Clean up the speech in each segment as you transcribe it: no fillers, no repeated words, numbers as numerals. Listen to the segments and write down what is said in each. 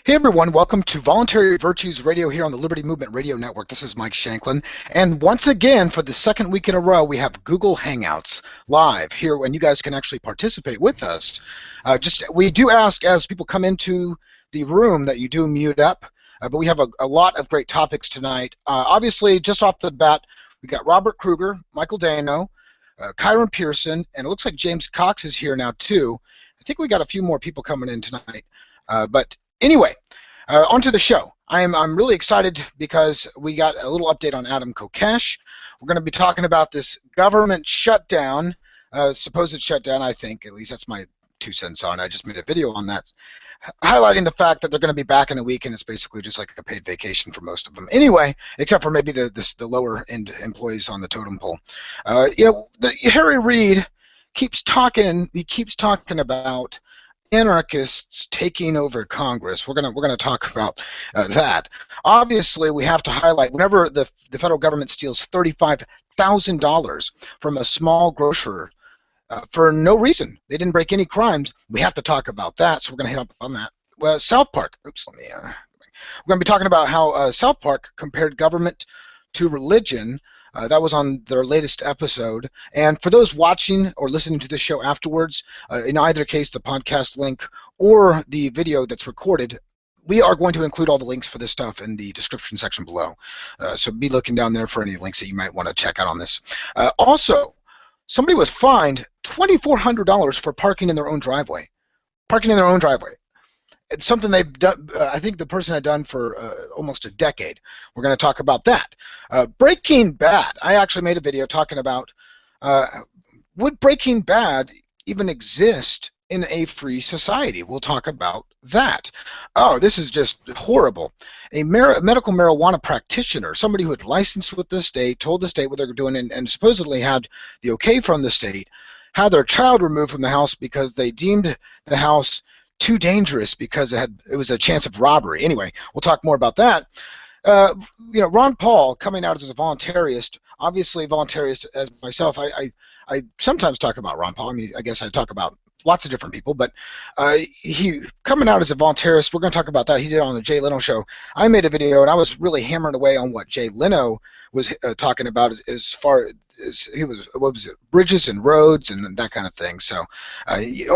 Hey everyone, welcome to Voluntary Virtues Radio here on the Liberty Movement Radio Network. This is Mike Shanklin, and once again, for the second week in a row, we have Google Hangouts live here, and you guys can actually participate with us. We do ask as people come into the room that you do mute up, but we have a lot of great topics tonight. Obviously, just off the bat, we got Robert Kruger, Michael Dano, Kyron Pearson, and it looks like James Cox is here now too. I think we got a few more people coming in tonight, but anyway, on to the show. I'm really excited because we got a little update on Adam Kokesh. We're going to be talking about this government shutdown, supposed shutdown, I think. At least that's my 2 cents on it. I just made a video on that, highlighting the fact that they're going to be back in a week, and it's basically just like a paid vacation for most of them. Anyway, except for maybe the lower-end employees on the totem pole. Harry Reid keeps talking. He keeps talking about anarchists taking over Congress. We're gonna talk about that. Obviously, we have to highlight whenever the federal government steals $35,000 from a small grocer for no reason. They didn't break any crimes. We have to talk about that. So we're gonna hit up on that. Well, South Park. Oops, let me. We're gonna be talking about how South Park compared government to religion. That was on their latest episode. And for those watching or listening to this show afterwards, in either case, the podcast link or the video that's recorded, we are going to include all the links for this stuff in the description section below. So be looking down there for any links that you might want to check out on this. Also, somebody was fined $2,400 for parking in their own driveway. Parking in their own driveway. It's something they've done. I think the person had done for almost a decade. We're going to talk about that. Breaking Bad. I actually made a video talking about would Breaking Bad even exist in a free society? We'll talk about that. Oh, this is just horrible. A medical marijuana practitioner, somebody who had licensed with the state, told the state what they were doing, and supposedly had the okay from the state, had their child removed from the house because they deemed the house too dangerous because it was a chance of robbery. Anyway, we'll talk more about that. Ron Paul coming out as a voluntarist, obviously voluntarist as myself. I sometimes talk about Ron Paul. I mean, I guess I talk about lots of different people, but he coming out as a voluntarist. We're going to talk about that. He did it on the Jay Leno show. I made a video, and I was really hammering away on what Jay Leno was talking about as far as what was it, bridges and roads and that kind of thing. So,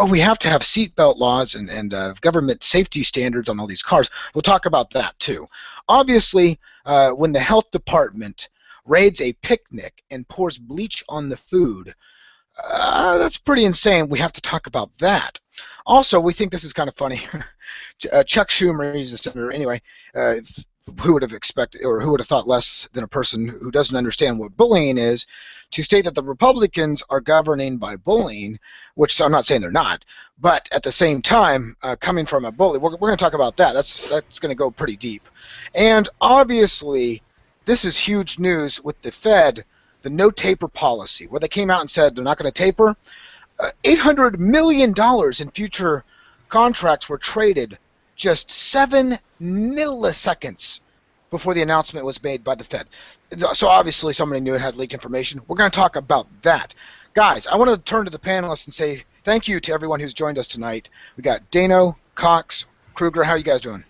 we have to have seatbelt laws and government safety standards on all these cars. We'll talk about that too. Obviously, when the health department raids a picnic and pours bleach on the food, that's pretty insane. We have to talk about that. Also, we think this is kind of funny. Chuck Schumer, he's a senator anyway. Who would have expected, or who would have thought less than a person who doesn't understand what bullying is, to state that the Republicans are governing by bullying, which I'm not saying they're not, but at the same time, coming from a bully, we're going to talk about that. That's going to go pretty deep. And obviously, this is huge news with the Fed, the no taper policy, where they came out and said they're not going to taper. $800 million in future contracts were traded just 7 milliseconds before the announcement was made by the Fed. So obviously somebody knew it had leaked information. We're going to talk about that. Guys, I want to turn to the panelists and say thank you to everyone who's joined us tonight. We got Dano, Cox, Kruger. How are you guys doing?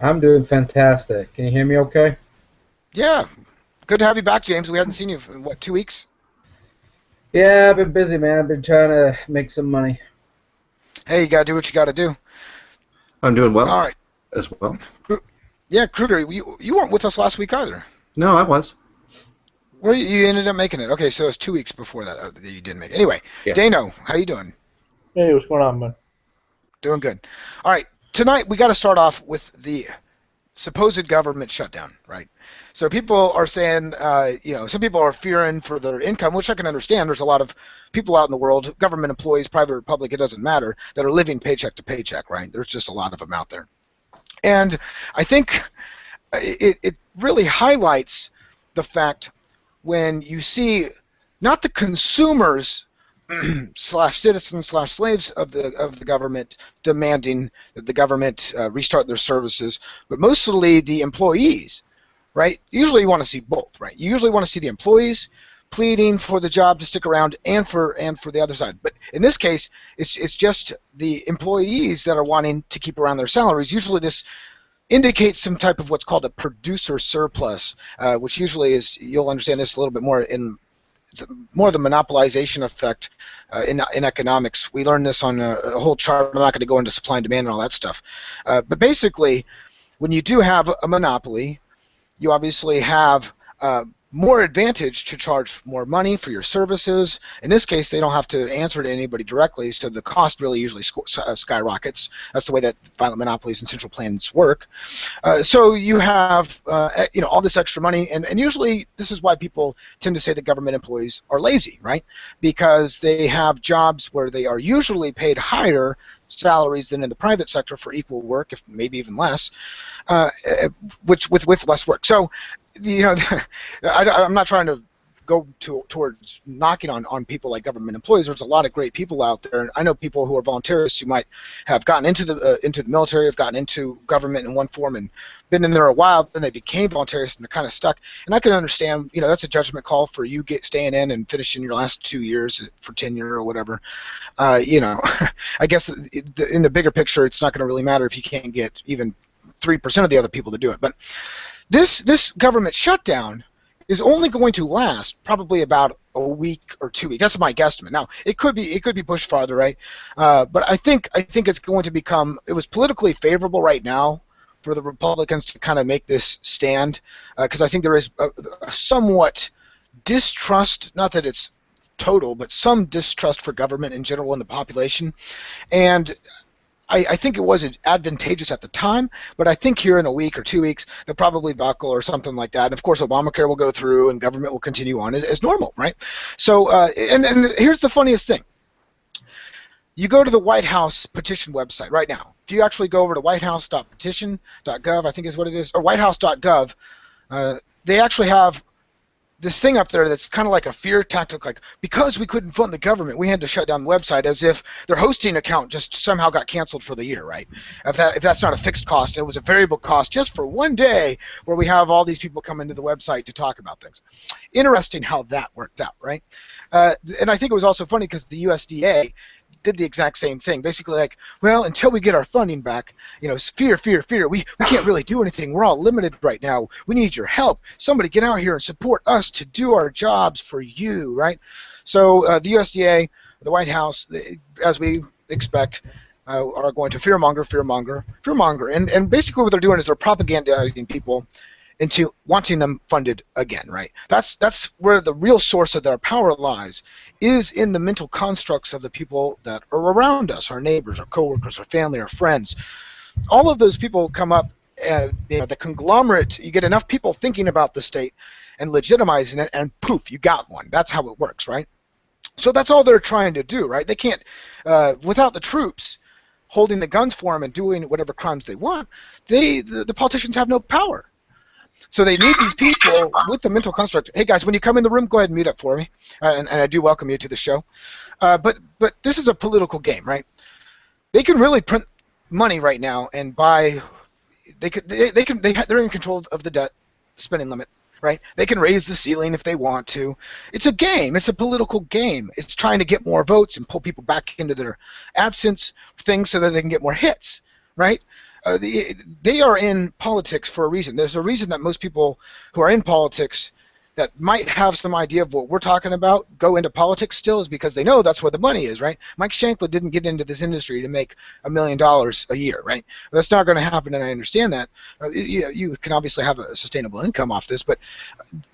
I'm doing fantastic. Can you hear me okay? Yeah. Good to have you back, James. We hadn't seen you in, 2 weeks? Yeah, I've been busy, man. I've been trying to make some money. Hey, you got to do what you got to do. I'm doing well. All right. As well. Yeah, Kruger, you weren't with us last week either. No, I was. Well, you ended up making it. Okay, so it's 2 weeks before that that you didn't make it. Anyway, yeah. Dano, how you doing? Hey, what's going on, man? Doing good. All right, tonight we got to start off with the supposed government shutdown, right? So people are saying, some people are fearing for their income, which I can understand. There's a lot of people out in the world, government employees, private or public, it doesn't matter, that are living paycheck to paycheck, right? There's just a lot of them out there. And I think it really highlights the fact when you see not the consumers slash citizens slash slaves of the government demanding that the government restart their services, but mostly the employees, right? Usually you want to see both, right? You usually want to see the employees pleading for the job to stick around and for the other side. But in this case, it's just the employees that are wanting to keep around their salaries. Usually this indicates some type of what's called a producer surplus, which usually is, you'll understand this a little bit more in it's more the monopolization effect in economics. We learned this on a whole chart. I'm not going to go into supply and demand and all that stuff. But basically, when you do have a monopoly, you obviously have more advantage to charge more money for your services. In this case, they don't have to answer to anybody directly, so the cost really usually skyrockets. That's the way that violent monopolies and central plans work. So you have all this extra money, and usually this is why people tend to say that government employees are lazy, right? Because they have jobs where they are usually paid higher salaries than in the private sector for equal work, if maybe even less, which with less work. So, I'm not trying to go towards knocking on people like government employees. There's a lot of great people out there, and I know people who are voluntarists who might have gotten into the military, have gotten into government in one form, and been in there a while. Then they became voluntarists, and they're kind of stuck. And I can understand, that's a judgment call for you staying in and finishing your last 2 years for tenure or whatever. I guess in the bigger picture, it's not going to really matter if you can't get even 3% of the other people to do it. But this government shutdown is only going to last probably about a week or 2 weeks. That's my guesstimate. Now, it could be pushed farther, right? But I think it's going to become. It was politically favorable right now for the Republicans to kind of make this stand, because I think there is a somewhat distrust, not that it's total, but some distrust for government in general in the population, and I think it was advantageous at the time, but I think here in a week or 2 weeks they'll probably buckle or something like that. And of course, Obamacare will go through and government will continue on as normal, right? So, and here's the funniest thing. You go to the White House petition website right now. If you actually go over to whitehouse.petition.gov, I think is what it is, or whitehouse.gov, they actually have this thing up there that's kind of like a fear tactic, like, because we couldn't fund the government, we had to shut down the website, as if their hosting account just somehow got canceled for the year, right? If that's not a fixed cost, it was a variable cost just for one day where we have all these people come into the website to talk about things. Interesting how that worked out, right? And I think it was also funny because the USDA did the exact same thing, basically like, well, until we get our funding back, fear, we can't really do anything, we're all limited right now, we need your help, somebody get out here and support us to do our jobs for you, right? So the USDA, the White House, as we expect, are going to fearmonger, and basically what they're doing is they're propagandizing people into wanting them funded again, right? That's where the real source of their power lies, is in the mental constructs of the people that are around us, our neighbors, our coworkers, our family, our friends. All of those people come up, the conglomerate, you get enough people thinking about the state and legitimizing it, and poof, you got one. That's how it works, right? So that's all they're trying to do, right? They can't, without the troops holding the guns for them and doing whatever crimes they want, the politicians have no power. So they need these people with the mental construct. Hey guys, when you come in the room, go ahead and mute up for me, and I do welcome you to the show. But this is a political game, right? They can really print money right now and buy. They're in control of the debt spending limit, right? They can raise the ceiling if they want to. It's a game. It's a political game. It's trying to get more votes and pull people back into their AdSense things so that they can get more hits, right? They are in politics for a reason. There's a reason that most people who are in politics that might have some idea of what we're talking about go into politics still, is because they know that's where the money is, right? Mike Shanklin didn't get into this industry to make $1 million a year, right? That's not going to happen, and I understand that. You can obviously have a sustainable income off this, but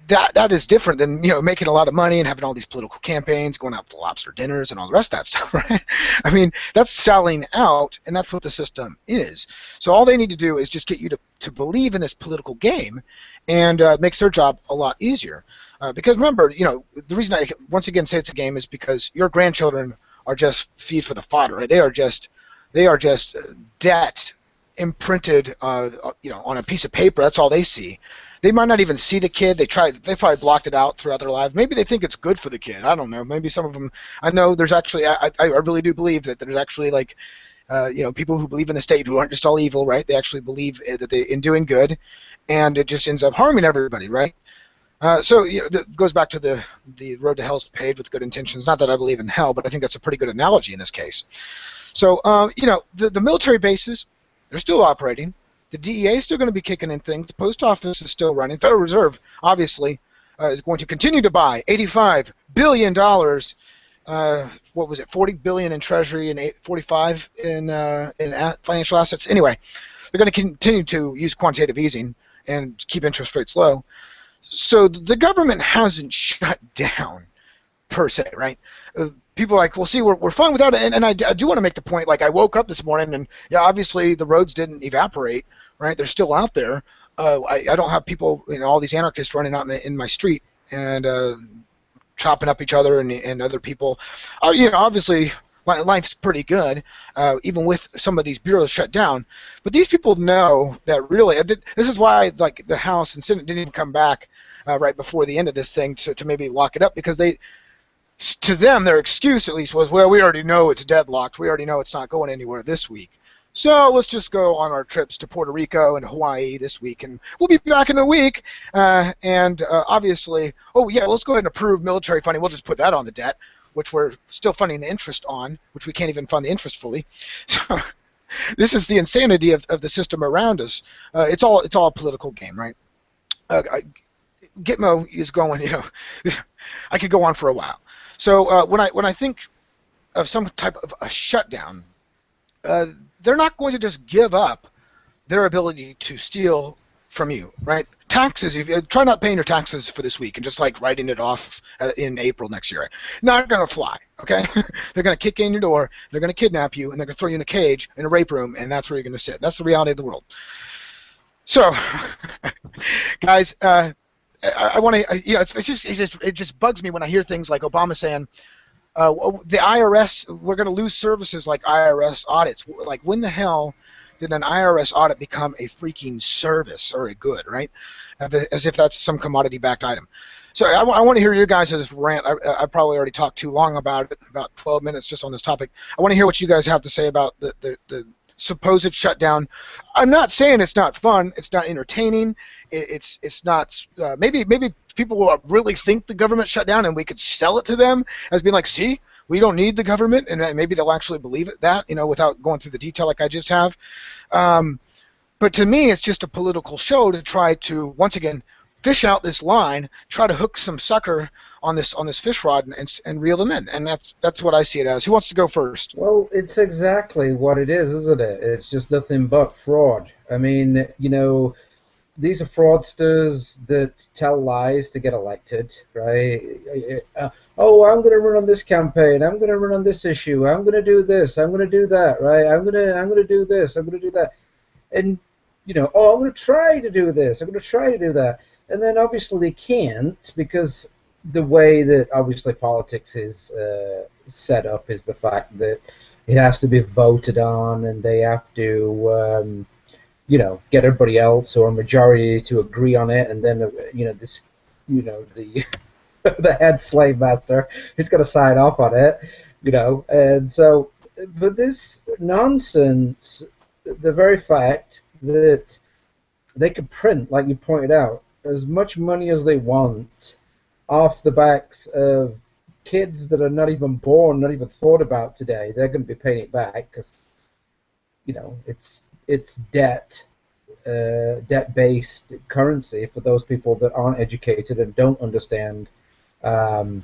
that is different than making a lot of money and having all these political campaigns, going out to lobster dinners and all the rest of that stuff, right? I mean, that's selling out, and that's what the system is. So all they need to do is just get you to believe in this political game, and makes their job a lot easier. Because remember, the reason I once again say it's a game is because your grandchildren are just feed for the fodder, right? They are just debt imprinted, on a piece of paper. That's all they see. They might not even see the kid. They probably blocked it out throughout their lives. Maybe they think it's good for the kid. I don't know. Maybe some of them. I know there's actually. I really do believe that there's actually like. People who believe in the state who aren't just all evil, right? They actually believe that in doing good, and it just ends up harming everybody, right? So that goes back to the road to hell's paved with good intentions. Not that I believe in hell, but I think that's a pretty good analogy in this case. So the military bases, they're still operating. The DEA is still going to be kicking in things. The post office is still running. Federal Reserve, obviously, is going to continue to buy $85 billion. What was it? 40 billion in Treasury and 45 in financial assets. Anyway, they're going to continue to use quantitative easing and keep interest rates low. So the government hasn't shut down per se, right? People are like, well, see, we're fine without it. And I do want to make the point, like, I woke up this morning and, yeah, obviously the roads didn't evaporate, right? They're still out there. I don't have people, all these anarchists running out in my street and chopping up each other and other people. Obviously life's pretty good, even with some of these bureaus shut down. But these people know that really, this is why like the House and Senate didn't even come back right before the end of this thing to maybe lock it up, because to them, their excuse at least was, well, we already know it's deadlocked. We already know it's not going anywhere this week. So let's just go on our trips to Puerto Rico and Hawaii this week, and we'll be back in a week. Obviously, oh yeah, let's go ahead and approve military funding. We'll just put that on the debt, which we're still funding the interest on, which we can't even fund the interest fully. So this is the insanity of the system around us. It's all a political game, right? Gitmo is going, I could go on for a while. So when I think of some type of a shutdown, they're not going to just give up their ability to steal from you, right? Taxes, if you try not paying your taxes for this week and just like writing it off in April next year, not going to fly, okay? They're going to kick in your door, they're going to kidnap you, and they're going to throw you in a cage in a rape room, and that's where you're going to sit. That's the reality of the world. So, guys, I want to, it just bugs me when I hear things like Obama saying, the IRS, we're going to lose services like IRS audits. Like, when the hell did an IRS audit become a freaking service or a good, right? As if that's some commodity-backed item. So I want to hear your guys' rant. I probably already talked too long about it, about 12 minutes just on this topic. I want to hear what you guys have to say about the supposed shutdown. I'm not saying it's not fun. It's not entertaining. It's not. Maybe people will really think the government shut down, and we could sell it to them as being like, see, we don't need the government, and maybe they'll actually believe that, without going through the detail like I just have. But to me, it's just a political show to try to once again fish out this line, try to hook some sucker on this fish rod and reel them in, and that's what I see it as. Who wants to go first? Well, it's exactly what it is, isn't it? It's just nothing but fraud. I mean, these are fraudsters that tell lies to get elected, right? Oh, I'm going to run on this campaign. I'm going to run on this issue. I'm going to do this. I'm going to do that, right? I'm going to do this. I'm going to do that. And, oh, I'm going to try to do this. I'm going to try to do that. And then obviously they can't, because the way that obviously politics is set up is the fact that it has to be voted on, and they have to get everybody else or a majority to agree on it, and then the the head slave master is going to sign off on it, and so, but this nonsense, the very fact that they could print, like you pointed out, as much money as they want off the backs of kids that are not even born, not even thought about today. They're going to be paying it back because, it's debt-based currency for those people that aren't educated and don't understand how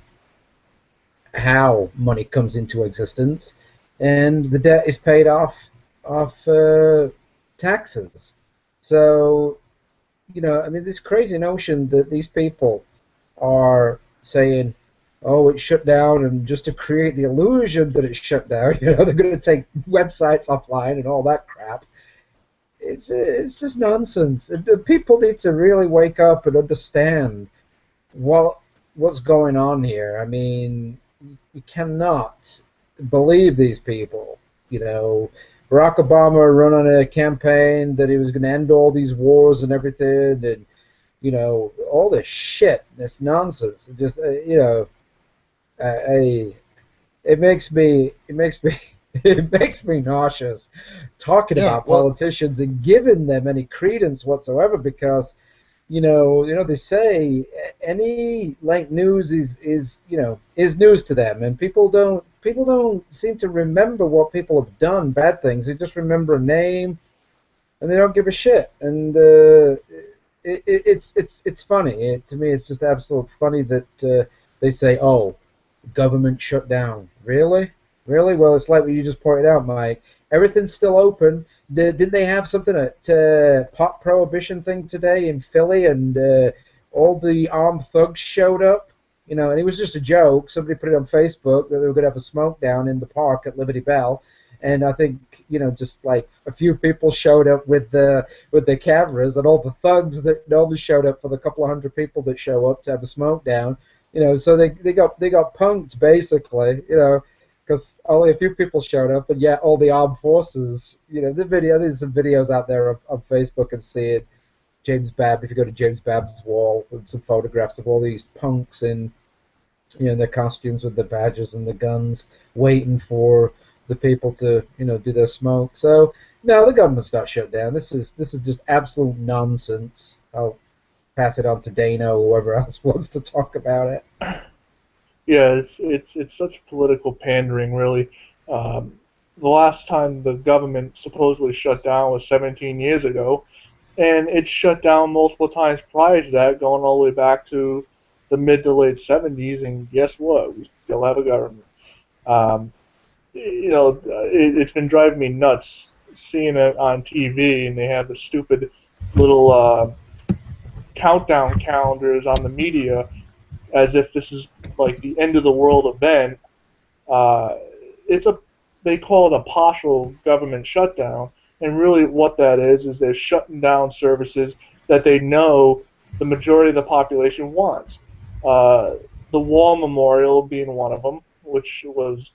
money comes into existence, and the debt is paid off taxes. So, this crazy notion that these people are saying, oh, it's shut down, and just to create the illusion that it's shut down, they're going to take websites offline and all that crap. It's just nonsense. People need to really wake up and understand what's going on here. I mean, you cannot believe these people. Barack Obama run on a campaign that he was going to end all these wars and everything, and all this shit, this nonsense. Just it makes me it makes me nauseous talking about politicians and giving them any credence whatsoever, because they say any like news is news to them, and people don't seem to remember what people have done, bad things. They just remember a name, and they don't give a shit. And it's funny. To me, it's just absolute funny that they say, "Oh, government shut down." Really? Really? Well, it's like what you just pointed out, Mike. Everything's still open. Didn't they have something at pot prohibition thing today in Philly, and all the armed thugs showed up? And it was just a joke. Somebody put it on Facebook that they were going to have a smoke down in the park at Liberty Bell, and I think just like a few people showed up with the cameras, and all the thugs that normally showed up for the couple of hundred people that show up to have a smoke down. So they got punked basically, because only a few people showed up, and yet all the armed forces, there's some videos out there of Facebook and see it. James Babb, if you go to James Babb's wall, with some photographs of all these punks in, their costumes with the badges and the guns, waiting for the people to, do their smoke. So no, the government's not shut down. This is just absolute nonsense. I'll pass it on to Dano or whoever else wants to talk about it. Yeah, it's such political pandering, really. The last time the government supposedly shut down was 17 years ago, and it shut down multiple times prior to that, going all the way back to the mid to late 70s, and guess what? We still have a government. It's been driving me nuts seeing it on TV, and they have the stupid little countdown calendars on the media as if this is like the end of the world event. They call it a partial government shutdown, and really what that is they're shutting down services that they know the majority of the population wants. The War Memorial being one of them, which was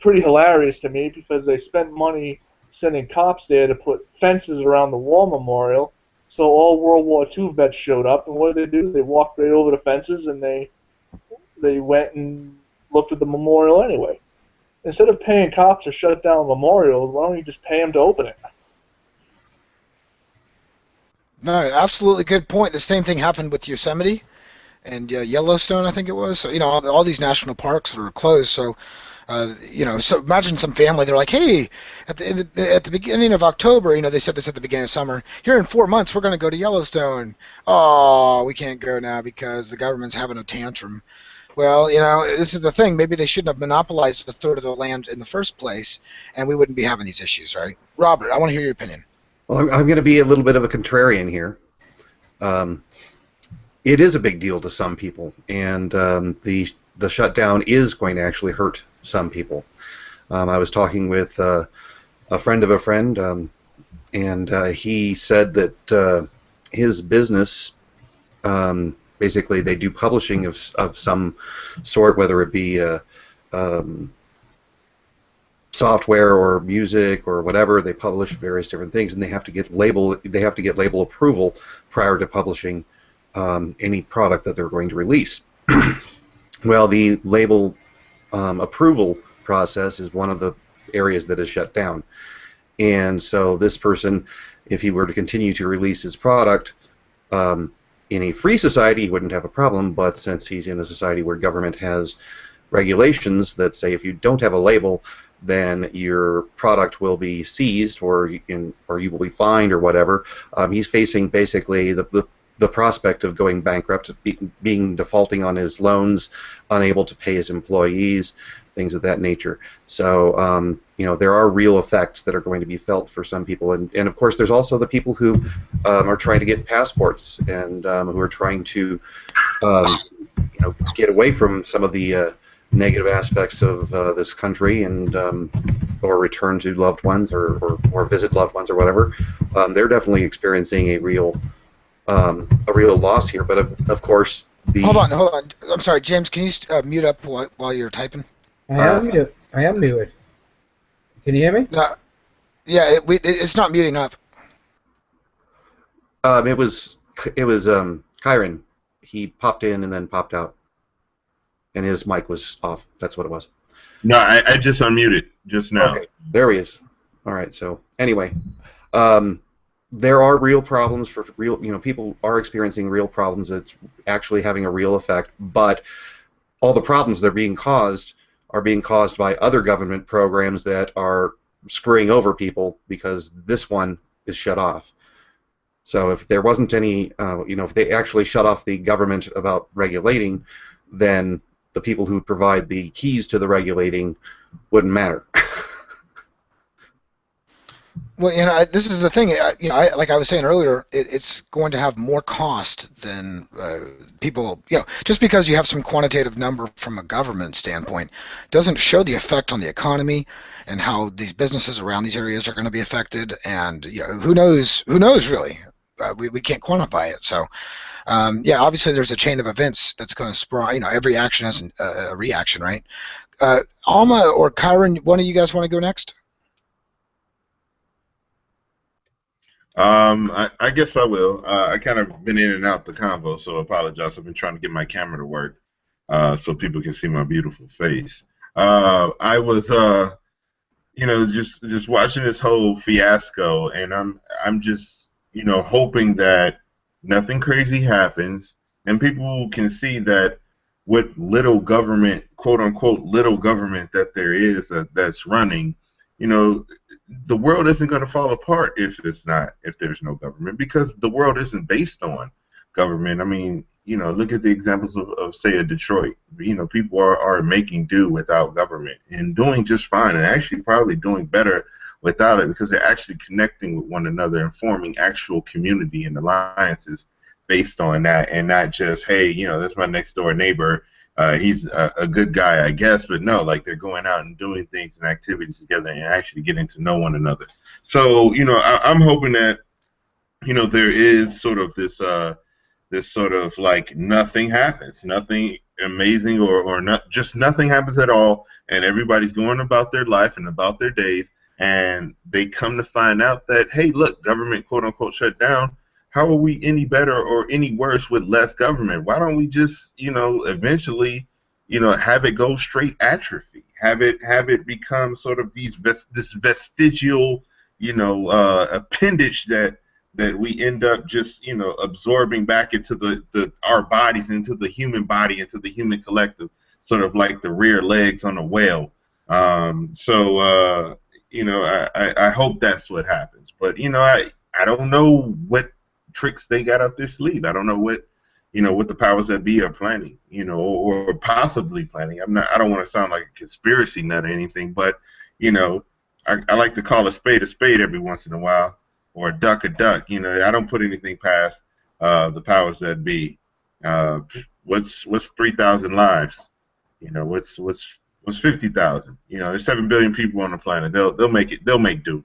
pretty hilarious to me because they spent money sending cops there to put fences around the War Memorial. So all World War II vets showed up, and what did they do? They walked right over the fences, and they went and looked at the memorial anyway. Instead of paying cops to shut down memorials, why don't you just pay them to open it? No, absolutely good point. The same thing happened with Yosemite and Yellowstone, I think it was. So, all these national parks are closed. So, so imagine some family. They're like, hey, at the beginning of October, they said this at the beginning of summer. Here in 4 months, we're going to go to Yellowstone. Oh, we can't go now because the government's having a tantrum. Well, this is the thing. Maybe they shouldn't have monopolized a third of the land in the first place, and we wouldn't be having these issues, right? Robert, I want to hear your opinion. Well, I'm going to be a little bit of a contrarian here. It is a big deal to some people, and the shutdown is going to actually hurt some people. I was talking with a friend of a friend, and he said that his business, basically, they do publishing of some sort, whether it be software or music or whatever. They publish various different things, and they have to get label approval prior to publishing any product that they're going to release. Well, the label approval process is one of the areas that is shut down, and so this person, if he were to continue to release his product in a free society, he wouldn't have a problem, but since he's in a society where government has regulations that say if you don't have a label, then your product will be seized or you will be fined or whatever. He's facing basically the prospect of going bankrupt, being defaulting on his loans, unable to pay his employees, things of that nature. So there are real effects that are going to be felt for some people, and of course there's also the people who are trying to get passports and who are trying to get away from some of the negative aspects of this country and or return to loved ones or visit loved ones or whatever. They're definitely experiencing a real loss here, but of course the. Hold on. I'm sorry, James. Can you mute up while you're typing? I am muted. Can you hear me? No. Yeah, it's not muting up. It was Kyron. He popped in and then popped out, and his mic was off. That's what it was. No, I just unmuted just now. Okay, there he is. All right. So anyway, there are real problems for real, people are experiencing real problems. It's actually having a real effect, but all the problems that are being caused by other government programs that are screwing over people because this one is shut off. So if there wasn't any, if they actually shut off the government about regulating, then the people who provide the keys to the regulating wouldn't matter. Well, this is the thing. Like I was saying earlier, it's going to have more cost than people. Just because you have some quantitative number from a government standpoint, doesn't show the effect on the economy and how these businesses around these areas are going to be affected. And who knows? Who knows really? We can't quantify it. So obviously there's a chain of events that's going to spur. Every action has a reaction, right? Alma or Kyron, one of you guys want to go next? I guess I will. I kind of been in and out the convo, so I apologize. I've been trying to get my camera to work so people can see my beautiful face. I was, just watching this whole fiasco, and I'm just, hoping that nothing crazy happens, and people can see that what little government, quote unquote, little government that there is that's running, the world isn't going to fall apart if there's no government, because the world isn't based on government. I mean, look at the examples of say, Detroit. People are making do without government and doing just fine, and actually probably doing better without it, because they're actually connecting with one another and forming actual community and alliances based on that, and not just, hey, that's my next door neighbor. He's a good guy, I guess, but no, like they're going out and doing things and activities together and actually getting to know one another. So, I'm hoping that, there is sort of this sort of like nothing happens, nothing amazing or not, just nothing happens at all, and everybody's going about their life and about their days, and they come to find out that, hey, look, government, quote unquote, shut down. How are we any better or any worse with less government? Why don't we just, eventually, have it go straight atrophy? Have it become sort of this vestigial, appendage that we end up just, absorbing back into our bodies, into the human body, into the human collective, sort of like the rear legs on a whale. I hope that's what happens. But, I don't know what tricks they got up their sleeve. I don't know what the powers that be are planning, or possibly planning. I don't want to sound like a conspiracy nut or anything, but I like to call a spade every once in a while, or a duck. I don't put anything past the powers that be. What's 3,000 lives? What's 50,000? There's 7 billion people on the planet. They'll make it. They'll make do.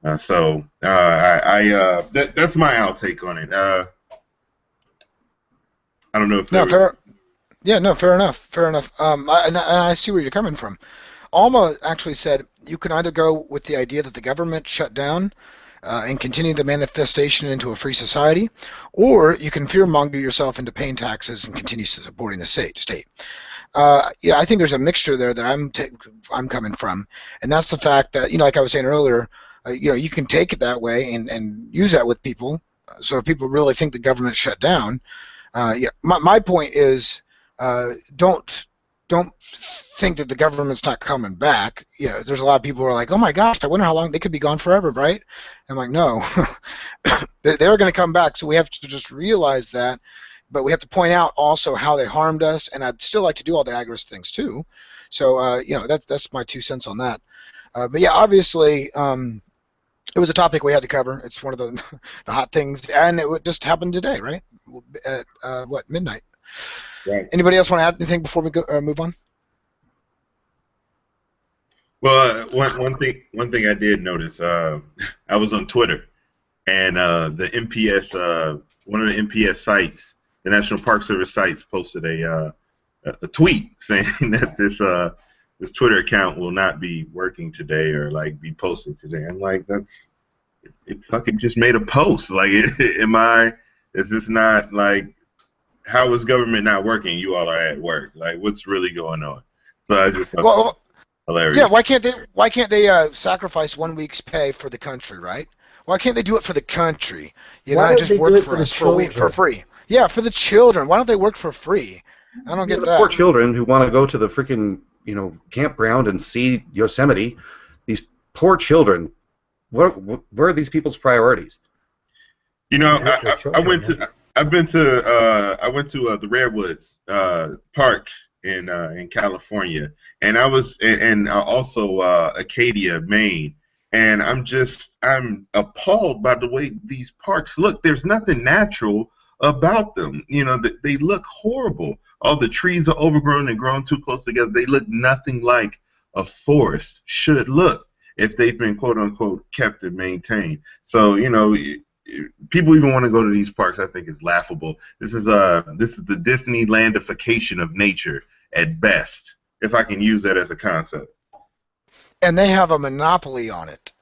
That's my outtake on it. I don't know if fair. Yeah, no, fair enough. Fair enough. I see where you're coming from. Alma actually said you can either go with the idea that the government shut down and continue the manifestation into a free society, or you can fearmonger yourself into paying taxes and continue supporting the state. I think there's a mixture there that I'm coming from, and that's the fact that, like I was saying earlier, you can take it that way and use that with people. So if people really think the government shut down, my point is, don't think that the government's not coming back. There's a lot of people who are like, oh my gosh, I wonder how long they could be gone forever, right? I'm like, no, they're going to come back. So we have to just realize that, but we have to point out also how they harmed us. And I'd still like to do all the agorist things too. So that's my 2 cents on that. But yeah, obviously. It was a topic we had to cover. It's one of the hot things, and it just happened today, right? At midnight. Right. Anybody else want to add anything before we move on? Well, one thing I did notice. I was on Twitter, and the NPS, one of the NPS sites, the National Park Service sites, posted a tweet saying that this Twitter account will not be working today, or like be posted today. I'm like, it fucking just made a post. Like, is this not like, how is government not working? You all are at work. Like, what's really going on? So I just thought hilarious. Yeah, why can't they sacrifice 1 week's pay for the country, right? Why can't they do it for the country? Why And don't just they do work it for for the us for a week for children? free? Yeah, for the children. Why don't they work for free? I don't Yeah, get the poor that. children who want to go to the freaking campground and see Yosemite. These poor children. Where are these people's priorities? You know, Do it for the I children, went man. to I went to the Redwoods Park in California, and I was and also Acadia, Maine, and I'm appalled by the way these parks look. There's nothing natural about them. They look horrible. All the trees are overgrown and grown too close together. They look nothing like a forest should look if they've been quote unquote kept and maintained. So people even want to go to these parks. I think is laughable. This is the Disneylandification of nature at best, if I can use that as a concept. And they have a monopoly on it.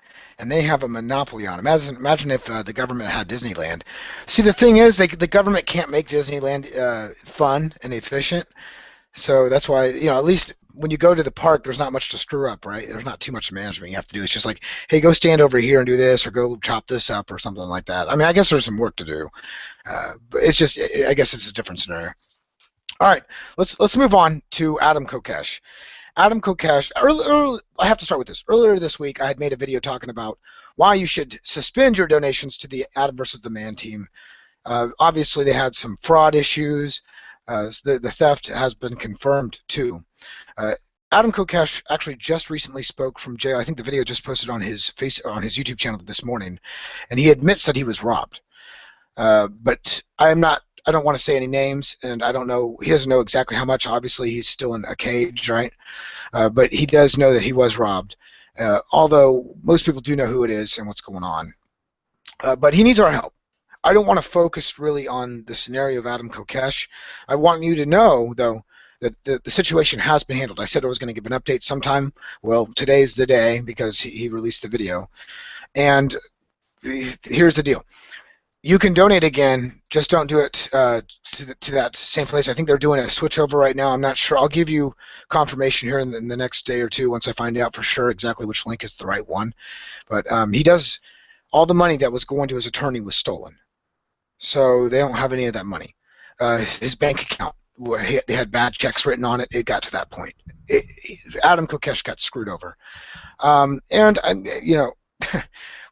And they have a monopoly on it. Imagine if the government had Disneyland. See, the thing is, the government can't make Disneyland fun and efficient. So that's why, at least when you go to the park, there's not much to screw up, right? There's not too much management you have to do. It's just like, hey, go stand over here and do this, or go chop this up, or something like that. I mean, I guess there's some work to do, but it's just, I guess it's a different scenario. All right, let's move on to Adam Kokesh. Adam Kokesh. I have to start with this. Earlier this week, I had made a video talking about why you should suspend your donations to the Adam versus the Man team. Obviously, they had some fraud issues. The theft has been confirmed too. Uh, Adam Kokesh actually just recently spoke from jail. I think the video just posted on his YouTube channel this morning, and he admits that he was robbed. But I don't want to say any names, and I don't know. He doesn't know exactly how much. Obviously, he's still in a cage, right? But he does know that he was robbed. Although most people do know who it is and what's going on. But he needs our help. I don't want to focus really on the scenario of Adam Kokesh. I want you to know, though, that the situation has been handled. I said I was going to give an update sometime. Well, today's the day because he released the video. And here's the deal. You can donate again. Just don't do it to that same place. I think they're doing a switchover right now. I'm not sure. I'll give you confirmation here in the next day or two once I find out for sure exactly which link is the right one. But he does. All the money that was going to his attorney was stolen. So they don't have any of that money. His bank account, they had bad checks written on it. It got to that point. Adam Kokesh got screwed over.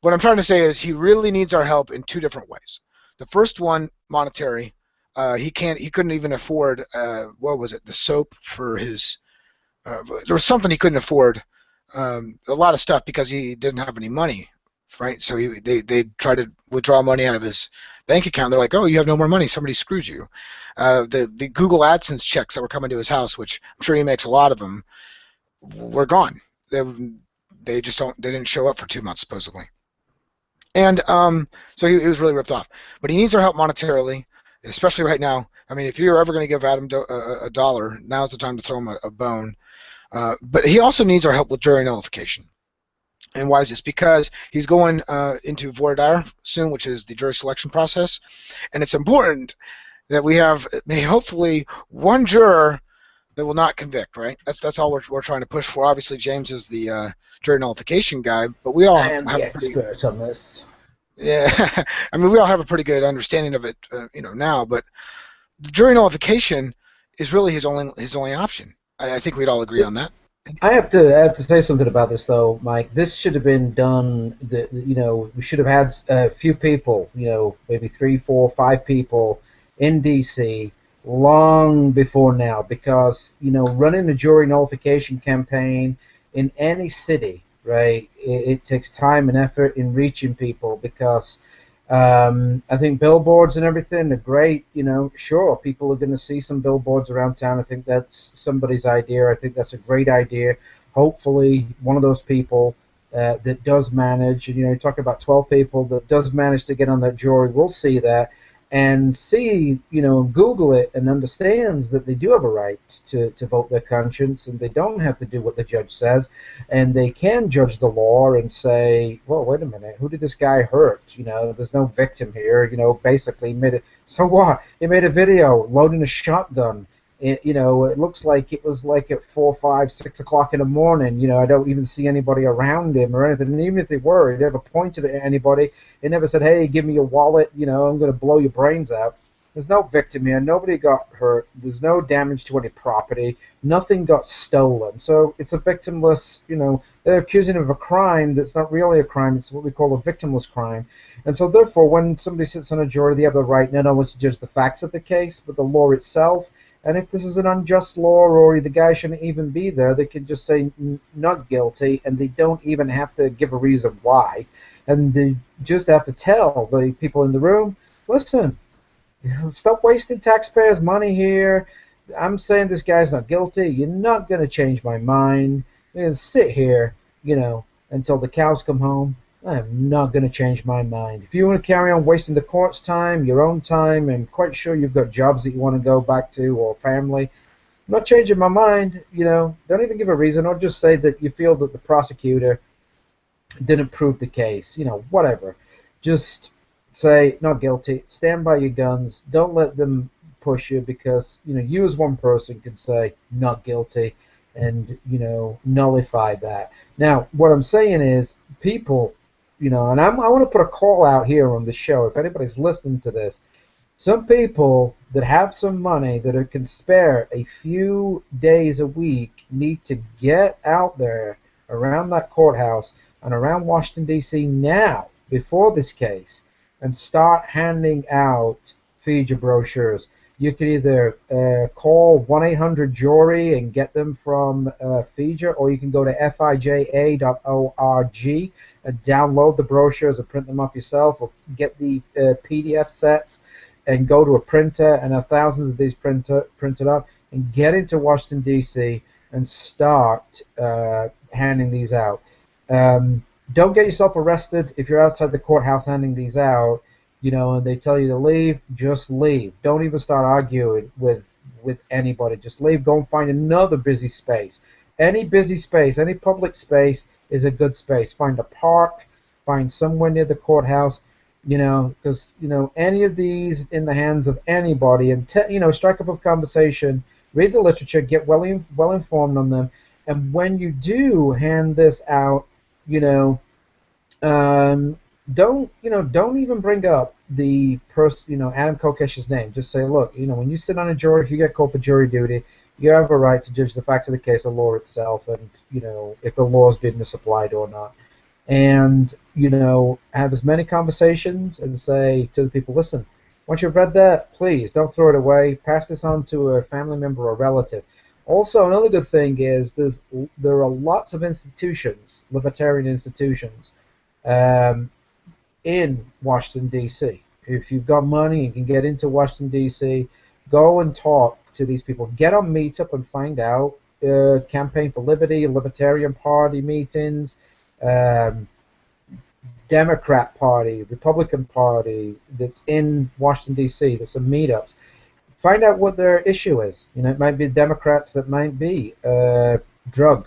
What I'm trying to say is he really needs our help in two different ways. The first one, monetary. He couldn't even afford, what was it, the soap for his, there was something he couldn't afford, a lot of stuff because he didn't have any money, right? So they tried to withdraw money out of his bank account. They're like, oh, you have no more money. Somebody screwed you. The Google AdSense checks that were coming to his house, which I'm sure he makes a lot of them, were gone. They didn't show up for 2 months supposedly. And so he was really ripped off. But he needs our help monetarily, especially right now. I mean, if you're ever going to give Adam a dollar, now's the time to throw him a bone. But he also needs our help with jury nullification. And why is this? Because he's going into voir dire soon, which is the jury selection process. And it's important that we have hopefully one juror that will not convict, right? That's all we're trying to push for. Obviously, James is the jury nullification guy, but we all I am have the a pretty, expert on this. yeah. I mean, we all have a pretty good understanding of it, now. But the jury nullification is really his only option. I think we'd all agree on that. I have to say something about this though, Mike. This should have been done. We should have had a few people, maybe 3, 4, 5 people in D.C. long before now, because running a jury nullification campaign in any city, right? It takes time and effort in reaching people because I think billboards and everything are great. Sure, people are going to see some billboards around town. I think that's somebody's idea. I think that's a great idea. Hopefully, one of those people that does manage, and you talk about 12 people that does manage to get on that jury, will see that and see, Google it and understands that they do have a right to vote their conscience and they don't have to do what the judge says, and they can judge the law and say, well, wait a minute, who did this guy hurt? There's no victim here. Basically made it. So what? He made a video loading a shotgun It looks like it was like at 4, 5, 6 o'clock in the morning. I don't even see anybody around him or anything. And even if they were, he never pointed at anybody. He never said, "Hey, give me your wallet. I'm going to blow your brains out." There's no victim here. Nobody got hurt. There's no damage to any property. Nothing got stolen. So it's a victimless. They're accusing him of a crime that's not really a crime. It's what we call a victimless crime. And so therefore, when somebody sits on a jury, they have the right not only to judge the facts of the case, but the law itself. And if this is an unjust law or the guy shouldn't even be there, they can just say not guilty, and they don't even have to give a reason why. And they just have to tell the people in the room, listen, stop wasting taxpayers' money here. I'm saying this guy's not guilty. You're not going to change my mind. You're going to sit here, until the cows come home. I'm not going to change my mind. If you want to carry on wasting the court's time, your own time, and quite sure you've got jobs that you want to go back to or family, I'm not changing my mind. Don't even give a reason, or just say that you feel that the prosecutor didn't prove the case. Whatever. Just say not guilty. Stand by your guns. Don't let them push you, because you as one person can say not guilty and nullify that. Now, what I'm saying is people. And I want to put a call out here on the show. If anybody's listening to this, some people that have some money that can spare a few days a week need to get out there around that courthouse and around Washington, D.C. now, before this case, and start handing out FIJA brochures. You can either call 1-800-JURY and get them from FIJA, or you can go to fija.org and download the brochures and print them off yourself, or get the PDF sets and go to a printer and have thousands of these printed up and get into Washington, D.C. and start handing these out. Don't get yourself arrested if you're outside the courthouse handing these out, and they tell you to leave. Just leave. Don't even start arguing with anybody. Just leave. Go and find another busy space. Any busy space, any public space is a good space. Find a park. Find somewhere near the courthouse. Because any of these in the hands of anybody, and strike up a conversation, read the literature, get well informed on them, and when you do hand this out, don't even bring up the person, Adam Kokesh's name. Just say, look, when you sit on a jury, if you get called for jury duty, you have a right to judge the facts of the case, the law itself, and if the law's been misapplied or not. And have as many conversations and say to the people, listen, once you've read that, please don't throw it away. Pass this on to a family member or relative. Also, another good thing is there are lots of institutions, libertarian institutions, in Washington, D.C. If you've got money and can get into Washington, D.C., go and talk to these people. Get on Meetup and find out. Campaign for Liberty, Libertarian Party meetings, Democrat Party, Republican Party that's in Washington, D.C. There's some meetups. Find out what their issue is. It might be Democrats that might be drug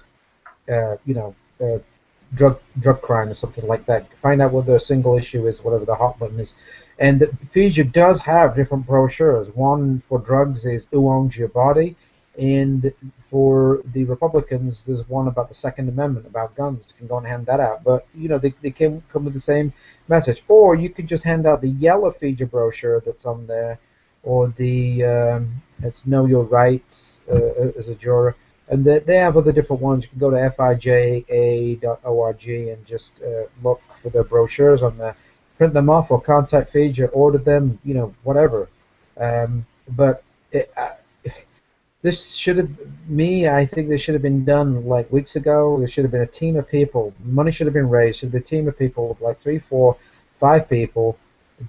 crime or something like that. Find out what their single issue is, whatever the hot button is. And FIJA does have different brochures. One for drugs is Who Owns Your Body? And for the Republicans, there's one about the Second Amendment, about guns. You can go and hand that out. But, they come with the same message. Or you could just hand out the yellow FIJA brochure that's on there, or the it's Know Your Rights as a juror. And they have other different ones. You can go to fija.org and just look for their brochures on there. Print them off or contact FIJA, order them, whatever. But this should have, I think this should have been done like weeks ago. There should have been a team of people. Money should have been raised. Should have been a team of people, like 3, 4, 5 people.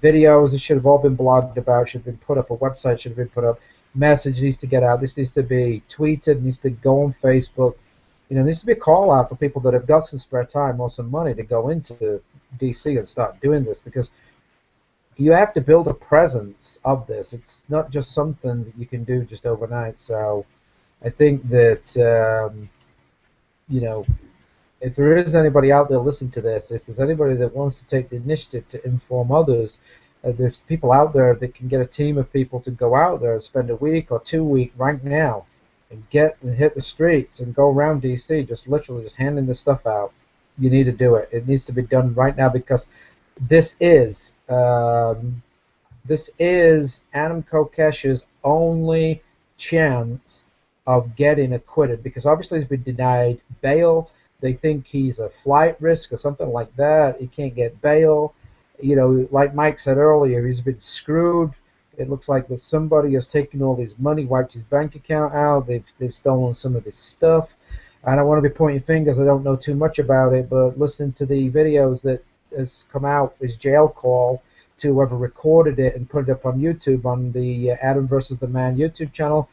Videos, it should have all been blogged about, should have been put up. A website should have been put up. Message needs to get out. This needs to be tweeted, needs to go on Facebook. There needs to be a call out for people that have got some spare time or some money to go into DC and start doing this, because you have to build a presence of this. It's not just something that you can do just overnight. So I think that, if there is anybody out there listening to this, if there's anybody that wants to take the initiative to inform others There's people out there that can get a team of people to go out there and spend a week or 2 weeks right now and hit the streets and go around DC, just literally just handing this stuff out. You need to do it. It needs to be done right now because this is um, this is Adam Kokesh's only chance of getting acquitted because obviously he's been denied bail. They think he's a flight risk or something like that. He can't get bail. You know, like Mike said earlier, he's been screwed. It looks like that somebody has taken all his money, wiped his bank account out. They've stolen some of his stuff. I don't want to be pointing fingers. I don't know too much about it, but listening to the videos that has come out, his jail call to whoever recorded it and put it up on YouTube on the Adam versus the Man YouTube channel.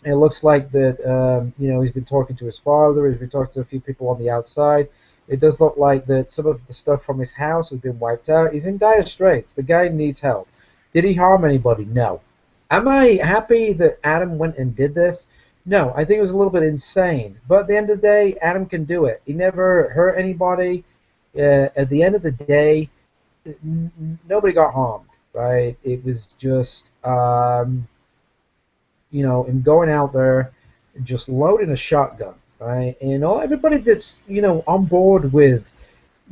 It looks like that you know, he's been talking to his father. He's been talking to a few people on the outside. It does look like that some of the stuff from his house has been wiped out. He's in dire straits. The guy needs help. Did he harm anybody? No. Am I happy that Adam went and did this? No. I think it was a little bit insane. But at the end of the day, Adam can do it. He never hurt anybody. At the end of the day, nobody got harmed, right? It was just, you know, him going out there, just loading a shotgun, right? And everybody that's, you know, on board with,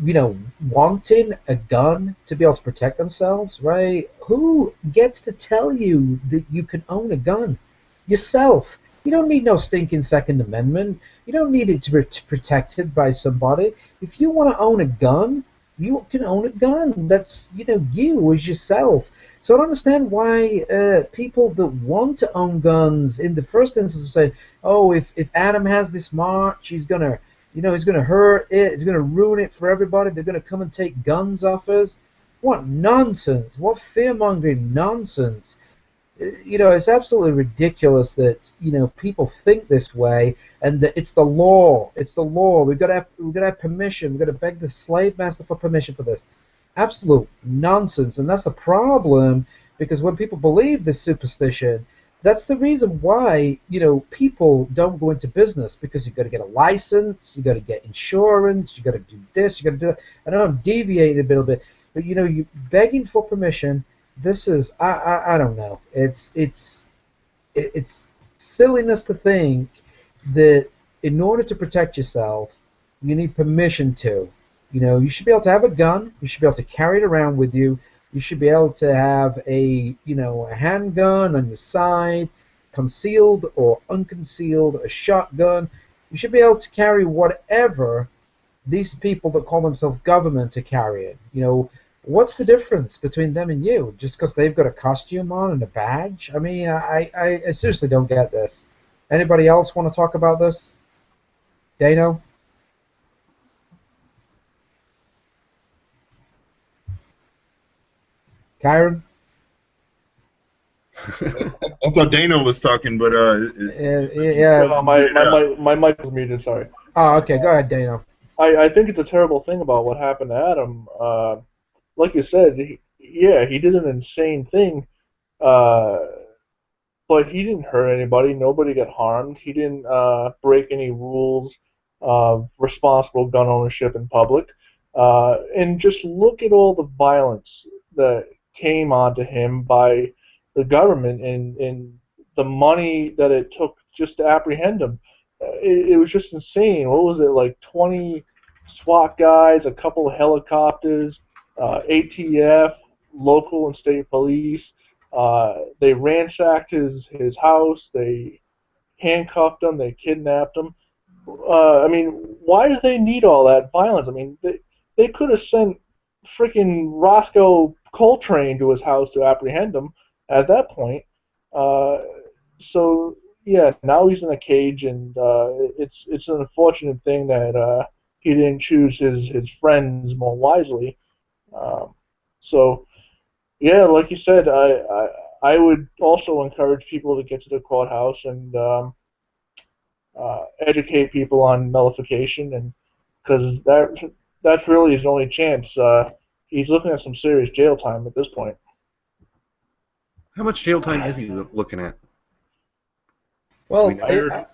you know, wanting a gun to be able to protect themselves, right? Who gets to tell you that you can own a gun? Yourself. You don't need no stinking Second Amendment. You don't need it to be protected by somebody. If you want to own a gun, you can own a gun. That's, you know, you as yourself. So I don't understand why people that want to own guns in the first instance say, oh, if Adam has this march, he's gonna, you know, he's gonna hurt it, he's gonna ruin it for everybody. They're gonna come and take guns off us. What nonsense! What fear-mongering nonsense! You know, it's absolutely ridiculous that, you know, people think this way, and that it's the law. It's the law. We've got to have permission. We've got to beg the slave master for permission for this. Absolute nonsense, and that's a problem because when people believe this superstition, that's the reason why, you know, people don't go into business because you've got to get a license, you've got to get insurance, you've got to do this, you've got to do that. I know I'm deviating a little bit, but, you know, you begging for permission. This is, I don't know. It's silliness to think that in order to protect yourself, you need permission to. You know, you should be able to have a gun. You should be able to carry it around with you. You should be able to have a, you know, a handgun on your side, concealed or unconcealed, a shotgun. You should be able to carry whatever these people that call themselves government are carrying. You know, what's the difference between them and you? Just because they've got a costume on and a badge? I mean, I seriously don't get this. Anybody else want to talk about this? Dano? Kyron? I thought Dana was talking, but Yeah. My mic was muted. Sorry. Oh, okay. Go ahead, Dano. I think it's a terrible thing about what happened to Adam. Like you said, yeah, he did an insane thing, but he didn't hurt anybody. Nobody got harmed. He didn't break any rules of responsible gun ownership in public. And just look at all the violence that came onto him by the government and the money that it took just to apprehend him. It was just insane. What was it, like 20 SWAT guys, a couple of helicopters, ATF, local and state police. They ransacked his house. They handcuffed him. They kidnapped him. I mean, why do they need all that violence? I mean, they could have sent freaking Roscoe Coltrane to his house to apprehend him at that point. So yeah, now he's in a cage, and it's an unfortunate thing that he didn't choose his friends more wisely. So yeah, like you said, I would also encourage people to get to the courthouse and educate people on nullification, and because that's really his only chance. He's looking at some serious jail time at this point. How much jail time is he looking at? Well,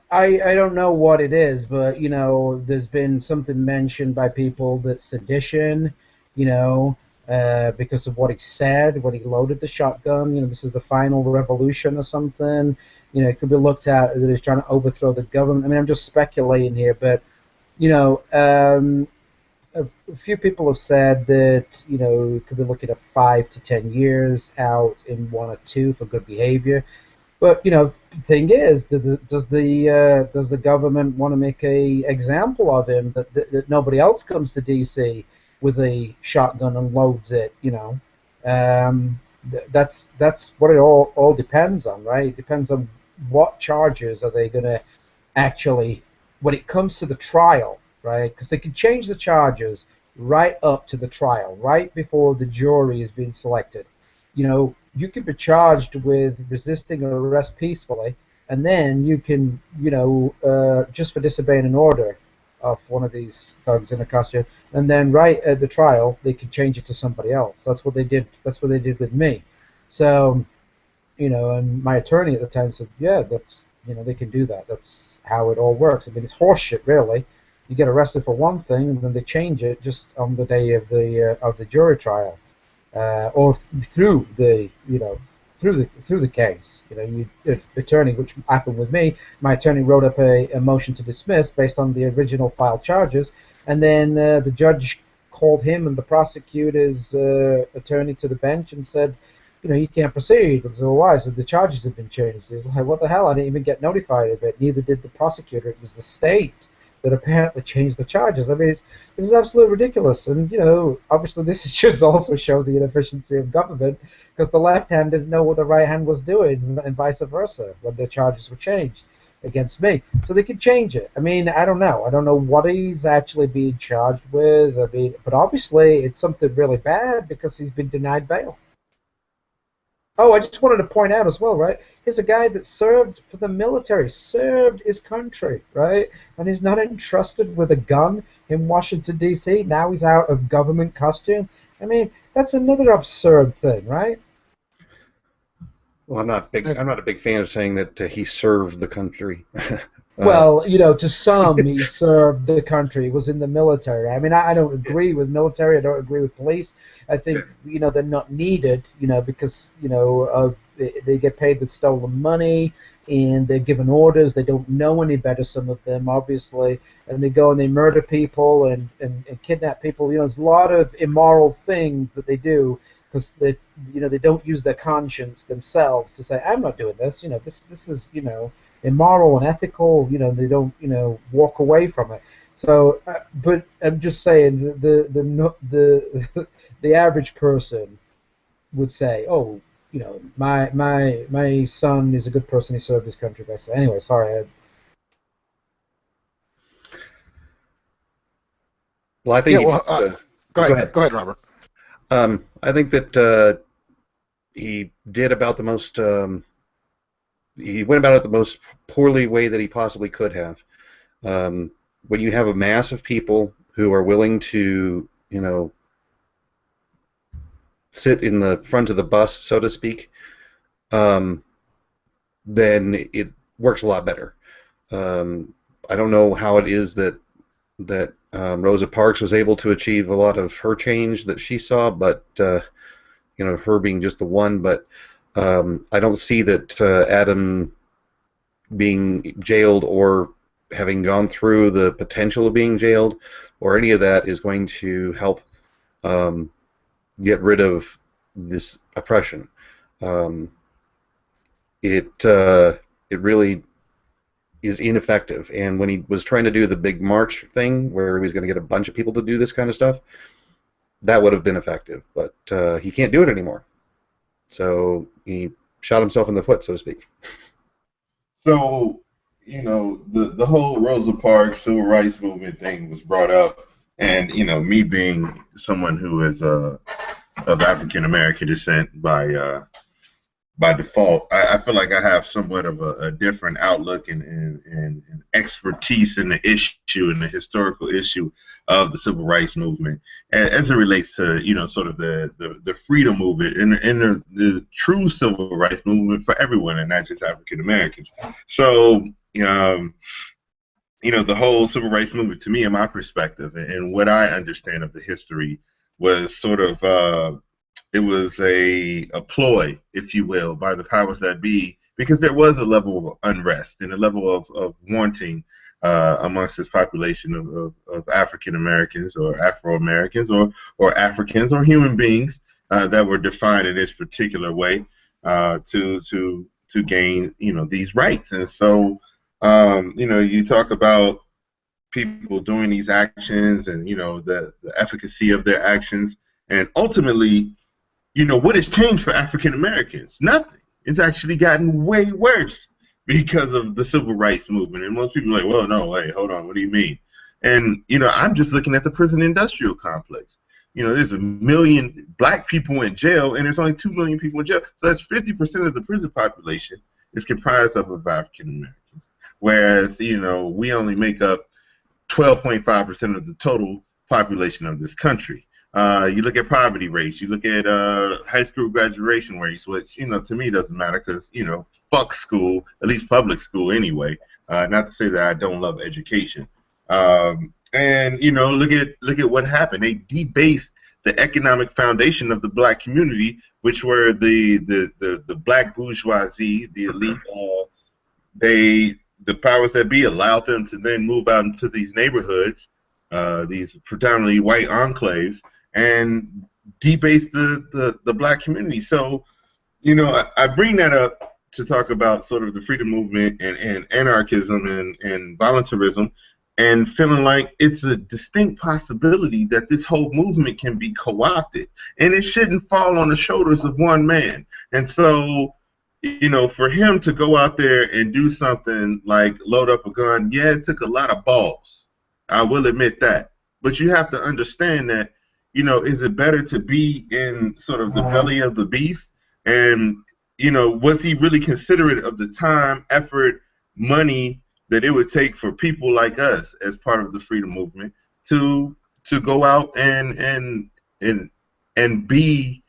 I don't know what it is, but, you know, there's been something mentioned by people that sedition, you know, because of what he said when he loaded the shotgun. This is the final revolution or something. It could be looked at that he's trying to overthrow the government. I mean, I'm just speculating here, but a few people have said that it could be looking at 5 to 10 years out in one or two for good behavior. But the thing is, does the government want to make a example of him that nobody else comes to DC with a shotgun and loads it? That's what it all depends on, right? It depends on what charges are they going to actually, when it comes to the trial, right? Because they can change the charges right up to the trial, right before the jury is being selected. You can be charged with resisting arrest peacefully, and then you can, just for disobeying an order of one of these thugs in a costume, and then right at the trial, they can change it to somebody else. That's what they did. That's what they did with me. So, and my attorney at the time said, yeah, that's, they can do that. That's how it all works. I mean, it's horseshit, really. You get arrested for one thing, and then they change it just on the day of the jury trial, or through the through the case. Attorney, which happened with me. My attorney wrote up a motion to dismiss based on the original filed charges, and then the judge called him and the prosecutor's attorney to the bench and said, you can't proceed. So why? So the charges have been changed. He was like, what the hell? I didn't even get notified of it. Neither did the prosecutor. It was the state that apparently changed the charges. I mean, this is absolutely ridiculous. And, obviously this just also shows the inefficiency of government, because the left hand didn't know what the right hand was doing, and vice versa, when the charges were changed against me. So they could change it. I mean, I don't know. I don't know what he's actually being charged with. I mean, but obviously it's something really bad because he's been denied bail. Oh, I just wanted to point out as well, right? Here's a guy that served for the military, served his country, right? And he's not entrusted with a gun in Washington, D.C. Now he's out of government costume. I mean, that's another absurd thing, right? Well, I'm not a big fan of saying that he served the country. Well, to some, he served the country. He was in the military. I mean, I don't agree with military. I don't agree with police. I think, they're not needed, because, they get paid with stolen money, and they're given orders. They don't know any better, some of them, obviously. And they go and they murder people and kidnap people. There's a lot of immoral things that they do because they don't use their conscience themselves to say, I'm not doing this. This is, immoral and ethical. They don't, walk away from it. So, but I'm just saying, the average person would say, oh, my son is a good person. He served his country best. Anyway, sorry. Well, I think go ahead, Robert. I think that he did about the most. He went about it the most poorly way that he possibly could have. When you have a mass of people who are willing to, sit in the front of the bus, so to speak, then it works a lot better. I don't know how it is that Rosa Parks was able to achieve a lot of her change that she saw, but her being just the one. But I don't see that Adam being jailed or having gone through the potential of being jailed or any of that is going to help get rid of this oppression. It really is ineffective. And when he was trying to do the big march thing where he was going to get a bunch of people to do this kind of stuff, that would have been effective. But he can't do it anymore. So he shot himself in the foot, so to speak. So, the whole Rosa Parks civil rights movement thing was brought up, and me being someone who is of African American descent by default, I feel like I have somewhat of a different outlook and expertise in the issue and the historical issue of the civil rights movement as it relates to sort of the freedom movement and the true civil rights movement for everyone and not just African Americans. So the whole civil rights movement, to me, in my perspective and what I understand of the history, was sort of a ploy, if you will, by the powers that be, because there was a level of unrest and a level of wanting amongst this population of African Americans or Afro Americans or Africans or human beings that were defined in this particular way to gain these rights. And so you talk about people doing these actions and the efficacy of their actions, and ultimately what has changed for African Americans? Nothing. It's actually gotten way worse because of the civil rights movement. And most people are like, well, no, wait, hold on, what do you mean? And I'm just looking at the prison industrial complex. There's 1 million black people in jail, and there's only 2 million people in jail. So that's 50% of the prison population is comprised of African Americans. Whereas, we only make up 12.5% of the total population of this country. You look at poverty rates, you look at high school graduation rates, which to me doesn't matter because fuck school, at least public school anyway. Not to say that I don't love education. And look at what happened. They debased the economic foundation of the black community, which were the black bourgeoisie, the elite. The powers that be allowed them to then move out into these neighborhoods, these predominantly white enclaves, and debase the black community. So, I bring that up to talk about sort of the freedom movement and anarchism and voluntarism, and feeling like it's a distinct possibility that this whole movement can be co-opted, and it shouldn't fall on the shoulders of one man. And so, for him to go out there and do something like load up a gun, yeah, it took a lot of balls. I will admit that. But you have to understand that, is it better to be in sort of the belly of the beast? And, was he really considerate of the time, effort, money that it would take for people like us as part of the freedom movement to go out and be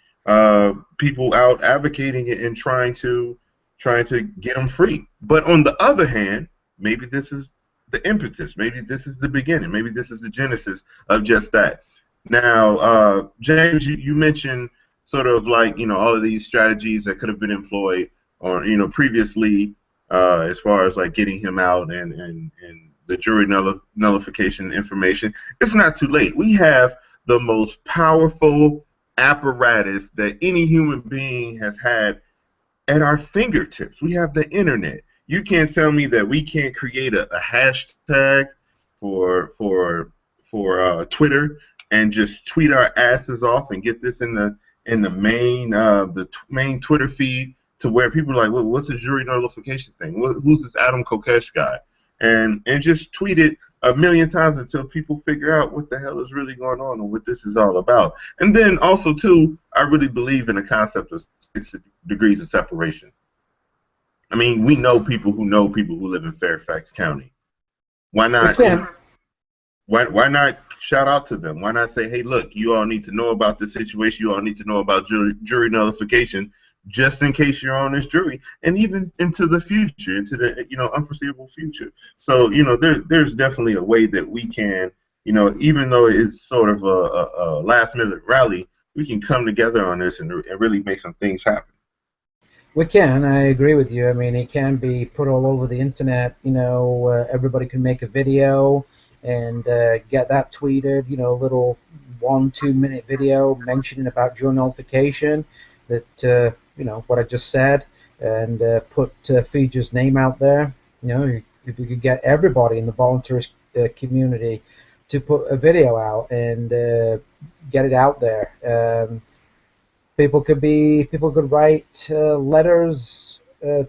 people out advocating and trying to get them free? But on the other hand, maybe this is the impetus. Maybe this is the beginning. Maybe this is the genesis of just that. Now, James, you mentioned sort of like all of these strategies that could have been employed or previously as far as like getting him out and the jury nullification information. It's not too late. We have the most powerful apparatus that any human being has had at our fingertips. We have the internet. You can't tell me that we can't create a hashtag for Twitter and just tweet our asses off and get this in the main Twitter feed to where people are like, well, what's the jury nullification thing? Who's this Adam Kokesh guy? And just tweet it 1,000,000 times until people figure out what the hell is really going on and what this is all about. And then also, too, I really believe in the concept of 6 degrees of separation. I mean, we know people who live in Fairfax County. Why not? Why not shout out to them? Why not say, hey, look, you all need to know about this situation. You all need to know about jury nullification, just in case you're on this jury, and even into the future, into the unforeseeable future. So there's definitely a way that we can, even though it's sort of a last minute rally, we can come together on this and really make some things happen. We can. I agree with you. I mean, it can be put all over the internet. Everybody can make a video and get that tweeted. A little 1-2 minute video mentioning about jury nullification. That what I just said, and put Feeger's name out there. If you could get everybody in the volunteer community to put a video out and get it out there. People could write letters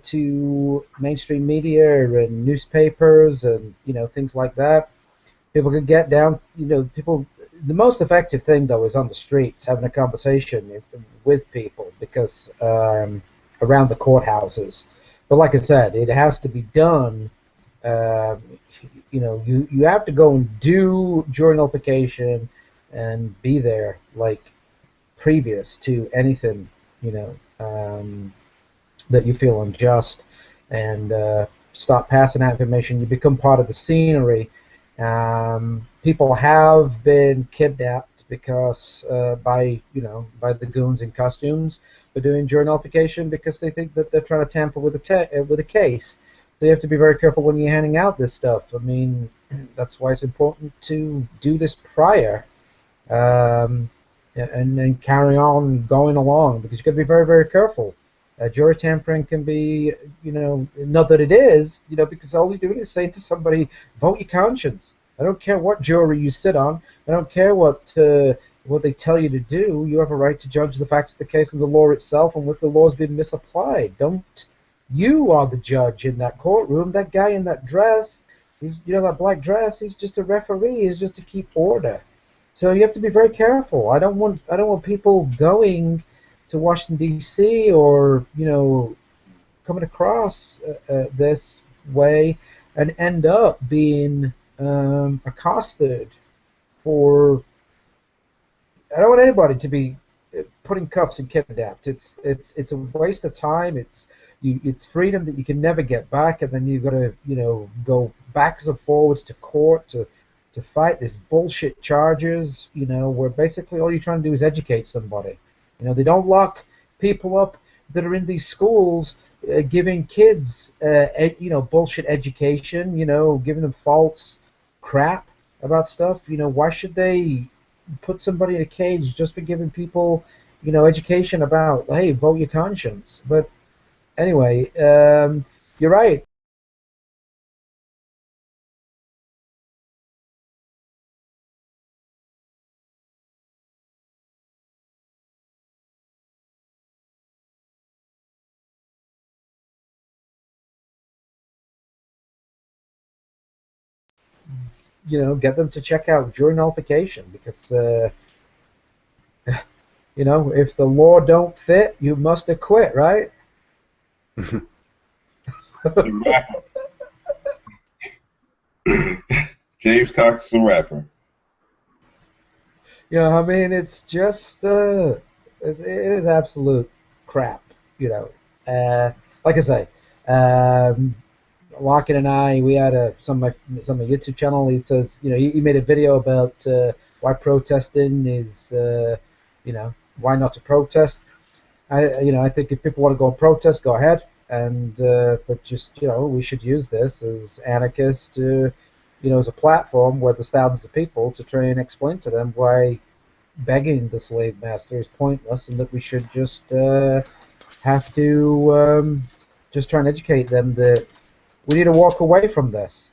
to mainstream media and newspapers and things like that. People could get down. The most effective thing though is on the streets, having a conversation with people, because around the courthouses. But like I said, it has to be done. You have to go and do jury nullification and be there like previous to anything that you feel unjust, and start passing out information. You become part of the scenery. People have been kidnapped because by the goons in costumes for doing jury nullification because they think that they're trying to tamper with the case. So you have to be very careful when you're handing out this stuff. I mean, that's why it's important to do this prior, um, and then carry on going along because you've got to be very, very careful. Jury tampering can be, not that it is, because all you're doing is saying to somebody, vote your conscience. I don't care what jury you sit on. I don't care what they tell you to do. You have a right to judge the facts of the case and the law itself and what the law's been misapplied. Don't You are the judge in that courtroom. That guy in that dress, that black dress, he's just a referee. He's just to keep order. So you have to be very careful. I don't want people going to Washington D.C. or coming across this way and end up being accosted for. I don't want anybody to be put in cuffs and kidnapped. It's a waste of time. It's freedom that you can never get back, and then you've got to go backwards and forwards to court to fight these bullshit charges. Where basically all you're trying to do is educate somebody. They don't lock people up that are in these schools giving kids bullshit education. Giving them false crap about stuff. Why should they put somebody in a cage just for giving people, education about, hey, vote your conscience? But anyway, you're right. Get them to check out jury nullification because, if the law don't fit, you must acquit, right? The rapper. James Cox is a rapper. I mean, it's just, it is absolute crap, Like I say, Lockett and I, we had some of my YouTube channel. He says, he made a video about why protesting is, why not to protest. I think if people want to go and protest, go ahead. And but just we should use this as anarchists, as a platform where there's thousands of people to try and explain to them why begging the slave master is pointless, and that we should just have to just try and educate them that we need to walk away from this.